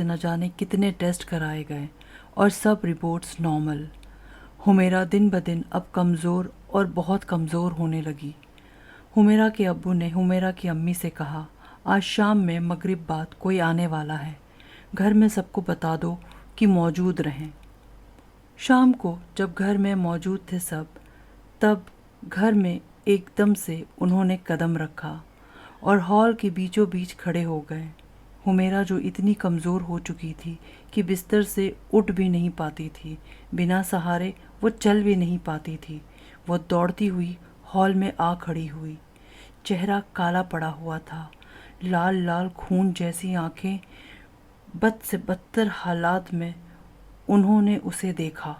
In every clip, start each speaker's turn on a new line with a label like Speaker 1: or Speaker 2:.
Speaker 1: न जाने कितने टेस्ट कराए गए और सब रिपोर्ट्स नॉर्मल। हुमेरा दिन ब दिन अब कमज़ोर और बहुत कमज़ोर होने लगी। हुमेरा के अब्बू ने हुमेरा की अम्मी से कहा, आज शाम में मगरिब बाद कोई आने वाला है, घर में सबको बता दो कि मौजूद रहें। शाम को जब घर में मौजूद थे सब, तब घर में एकदम से उन्होंने कदम रखा और हॉल के बीचों बीच खड़े हो गए। हुमेरा जो इतनी कमज़ोर हो चुकी थी कि बिस्तर से उठ भी नहीं पाती थी, बिना सहारे वो चल भी नहीं पाती थी, वो दौड़ती हुई हॉल में आ खड़ी हुई। चेहरा काला पड़ा हुआ था, लाल लाल खून जैसी आंखें। बद से बदतर हालात में उन्होंने उसे देखा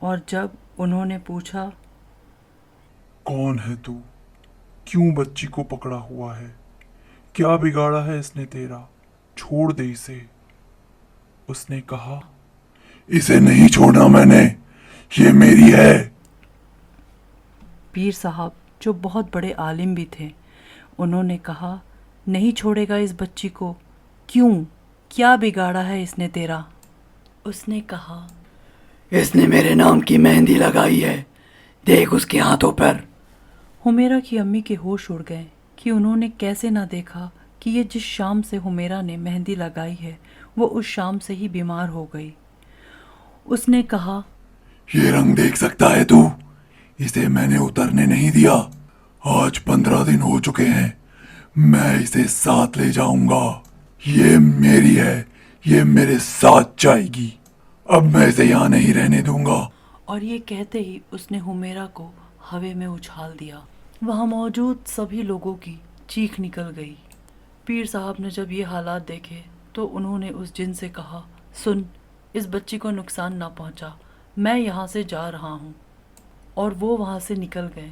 Speaker 1: और जब उन्होंने पूछा,
Speaker 2: कौन है तू? क्यों बच्ची को पकड़ा हुआ है? क्या बिगाड़ा है इसने तेरा? छोड़ दे इसे। उसने कहा, इसे नहीं छोड़ना मैंने, ये मेरी है।
Speaker 1: पीर साहब जो बहुत बड़े आलिम भी थे, उन्होंने कहा, नहीं छोड़ेगा इस बच्ची को? क्यों? क्या बिगाड़ा है इसने तेरा? उसने कहा,
Speaker 3: इसने मेरे नाम की मेहंदी लगाई है, देख उसके हाथों पर।
Speaker 1: हुमेरा की अम्मी के होश उड़ गए कि उन्होंने कैसे ना देखा कि ये जिस शाम से हुमेरा ने मेहंदी लगाई है वो उस शाम से ही बीमार हो गई। उसने कहा,
Speaker 2: ये रंग देख सकता है तू? इसे मैंने उतरने नहीं दिया। आज 15 दिन हो चुके हैं। मैं इसे साथ ले जाऊंगा। ये मेरी है, ये मेरे साथ जाएगी। अब मैं इसे यहाँ नहीं रहने दूंगा।
Speaker 1: और ये कहते ही उसने हुमेरा को हवा में उछाल दिया। वहाँ मौजूद सभी लोगों की चीख निकल गई। पीर साहब ने जब ये हालात देखे तो उन्होंने उस जिन से कहा, सुन, इस बच्ची को नुकसान ना पहुँचा, मैं यहाँ से जा रहा हूँ। और वो वहाँ से निकल गए।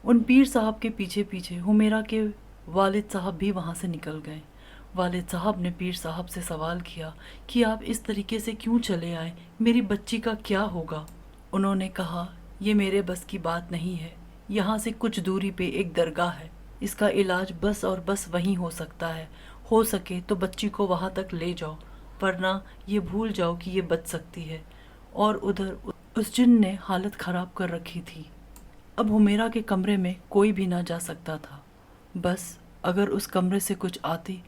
Speaker 1: उन पीर साहब के पीछे पीछे हुमेरा के वालिद साहब भी वहाँ से निकल गए। वालिद साहब ने पीर साहब से सवाल किया कि आप इस तरीके से क्यों चले आए, मेरी बच्ची का क्या होगा? उन्होंने कहा, ये मेरे बस की बात नहीं है, यहाँ से कुछ दूरी पे एक दरगाह है, इसका इलाज बस और बस वहीं हो सकता है। हो सके तो बच्ची को वहाँ तक ले जाओ, वरना ये भूल जाओ कि ये बच सकती है। और उधर उस जिन ने हालत ख़राब कर रखी थी। अब हुमेरा के कमरे में कोई भी ना जा सकता था। बस अगर उस कमरे से कुछ आती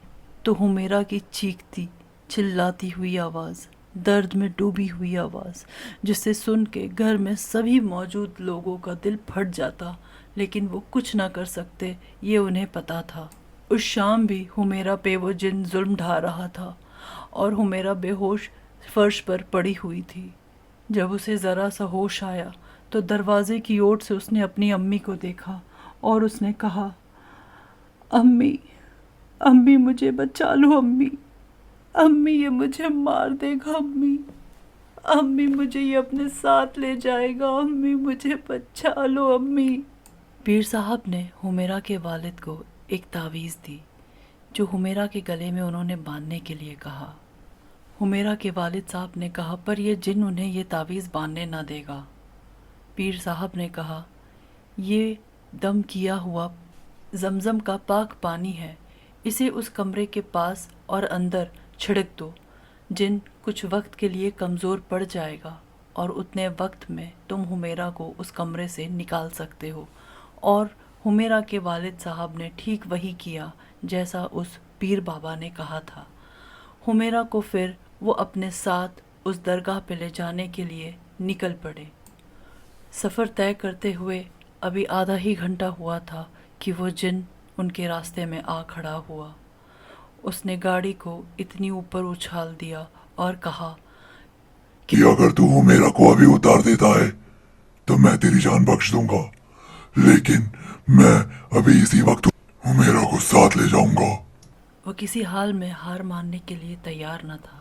Speaker 1: तो हुमेरा की चीखती चिल्लाती हुई आवाज़, दर्द में डूबी हुई आवाज़, जिसे सुन के घर में सभी मौजूद लोगों का दिल फट जाता, लेकिन वो कुछ ना कर सकते, ये उन्हें पता था। उस शाम भी हुमेरा पे वो जिन जुल्म ढा रहा था और हुमेरा बेहोश फर्श पर पड़ी हुई थी। जब उसे ज़रा सा होश आया तो दरवाजे की ओर से उसने अपनी अम्मी को देखा और उसने कहा, अम्मी, अम्मी मुझे बचा लो, अम्मी, अम्मी ये मुझे मार देगा, अम्मी, अम्मी मुझे ये अपने साथ ले जाएगा, अम्मी मुझे बचा लो, अम्मी। पीर साहब ने हुमेरा के वालिद को एक तावीज़ दी जो हुमेरा के गले में उन्होंने बांधने के लिए कहा। हुमेरा के वालिद साहब ने कहा, पर यह जिन उन्हें ये तावीज़ बांधने ना देगा। पीर साहब ने कहा, ये दम किया हुआ जमजम का पाक पानी है, इसे उस कमरे के पास और अंदर छिड़क दो। जिन कुछ वक्त के लिए कमज़ोर पड़ जाएगा और उतने वक्त में तुम हुमेरा को उस कमरे से निकाल सकते हो। और हुमेरा के वालिद साहब ने ठीक वही किया जैसा उस पीर बाबा ने कहा था। हुमेरा को फिर वो अपने साथ उस दरगाह पे ले जाने के लिए निकल पड़े। सफ़र तय करते हुए अभी आधा ही घंटा हुआ था कि वो जिन उनके रास्ते में आ खड़ा हुआ। उसने गाड़ी को इतनी ऊपर उछाल दिया और कहा
Speaker 2: कि अगर तू हुमेरा को अभी उतार देता है तो मैं तेरी जान बख्श दूंगा, लेकिन मैं अभी इसी वक्त हुमेरा को साथ ले जाऊंगा।
Speaker 1: वो किसी हाल में हार मानने के लिए तैयार न था।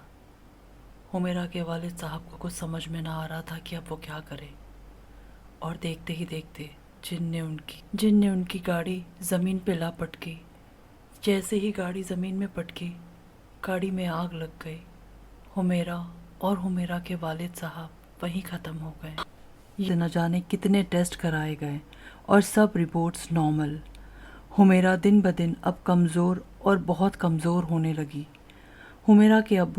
Speaker 1: हुमेरा के वालिद साहब को कुछ समझ में ना आ रहा था कि अब वो क्या करे। और देखते ही देखते जिन ने उनकी गाड़ी ज़मीन पे ला पटकी। जैसे ही गाड़ी ज़मीन में पटकी, गाड़ी में आग लग गई। हुमेरा और हुमेरा के वालिद साहब वहीं ख़त्म हो गए। ये न जाने कितने टेस्ट कराए गए और सब रिपोर्ट्स नॉर्मल। हुमेरा दिन ब दिन अब कमज़ोर और बहुत कमज़ोर होने लगी। हुमेरा के अब्बू